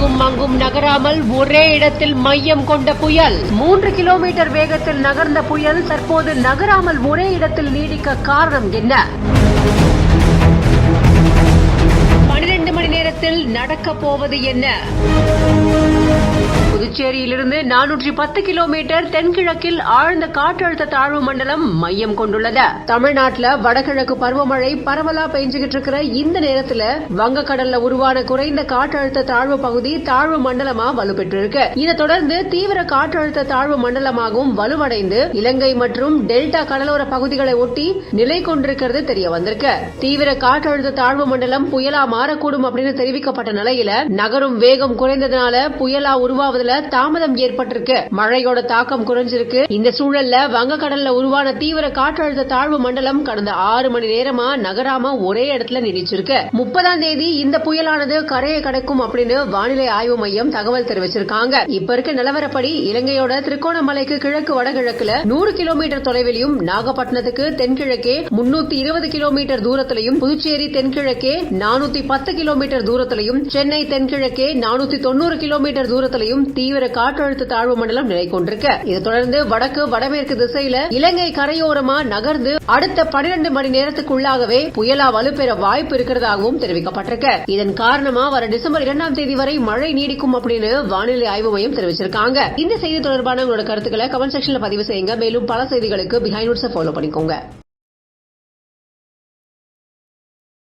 இங்கும் அங்கும் நகராமல் ஒரே இடத்தில் மையம் கொண்ட புயல். 3 கிலோமீட்டர் வேகத்தில் நகர்ந்த புயல் தற்போது நகராமல் ஒரே இடத்தில் நீடிக்க காரணம் என்ன? 12 மணி நேரத்தில் நடக்கப் போவது என்ன? புதுச்சேரியிலிருந்து 410 கிலோமீட்டர் தென்கிழக்கில் ஆழ்ந்த காற்றழுத்த தாழ்வு மண்டலம் மையம் கொண்டுள்ளது. தமிழ்நாட்டில் வடகிழக்கு பருவமழை பரவலா பெஞ்சுகிட்டு இருக்கிற இந்த நேரத்தில் வங்கக்கடல்ல உருவான குறைந்த காற்றழுத்த தாழ்வு பகுதி தாழ்வு மண்டலமா வலுப்பெற்றிருக்கு. இதை தொடர்ந்து தீவிர காற்றழுத்த தாழ்வு மண்டலமாகவும் வலுவடைந்து இலங்கை மற்றும் டெல்டா கடலோர பகுதிகளை ஒட்டி நிலை கொண்டிருக்கிறது தெரிய வந்திருக்கு. தீவிர காற்றழுத்த தாழ்வு மண்டலம் புயலா மாறக்கூடும் அப்படின்னு தெரிவிக்கப்பட்ட நிலையில நகரும் வேகம் குறைந்ததுனால புயலா உருவாவதில் தாமதம் ஏற்பட்டிருக்கு. மழையோட தாக்கம் குறைஞ்சிருக்கு. இந்த சூழல்ல வங்கக்கடல்ல உருவான தீவிர காற்றழுத்த தாழ்வு மண்டலம் கடந்த 6 மணி நேரமா நகராம ஒரே இடத்துல நீடிச்சிருக்கு. 30ஆம் தேதி இந்த புயலானது கரையை கடக்கும் அப்படின்னு வானிலை ஆய்வு மையம் தகவல் தெரிவிச்சிருக்காங்க. இப்ப இருக்க நிலவரப்படி இலங்கையோட திரிகோணமலைக்கு கிழக்கு வடகிழக்குல 100 கிலோமீட்டர் தொலைவிலும், நாகப்பட்டினத்துக்கு தென்கிழக்கே 320 கிலோமீட்டர் தூரத்திலையும், புதுச்சேரி தென்கிழக்கே 410 கிலோமீட்டர் தூரத்திலையும், சென்னை தென்கிழக்கே 490 கிலோமீட்டர் தூரத்திலையும் தீவிர காற்றழுத்த தாழ்வு மண்டலம் நிலை கொண்டிருக்கு. இதை தொடர்ந்து வடக்கு வடமேற்கு திசையில இலங்கை கரையோரமா நகர்ந்து அடுத்த 12 மணி நேரத்துக்குள்ளாகவே புயலா வலுப்பெற வாய்ப்பு இருக்கிறதாகவும் தெரிவிக்கப்பட்டிருக்கு. இதன் காரணமா வர டிசம்பர் 2ஆம் தேதி வரை மழை நீடிக்கும் அப்படின்னு வானிலை ஆய்வு மையம் தெரிவிச்சிருக்காங்க. இந்த செய்தி தொடர்பான உங்களோட கருத்துக்களை கமெண்ட் செக்ஷன்ல பதிவு செய்யுங்க. மேலும் பல செய்திகளுக்கு பிஹைண்ட் நோட்ஸ் ஃபாலோ பண்ணிக்கோங்க.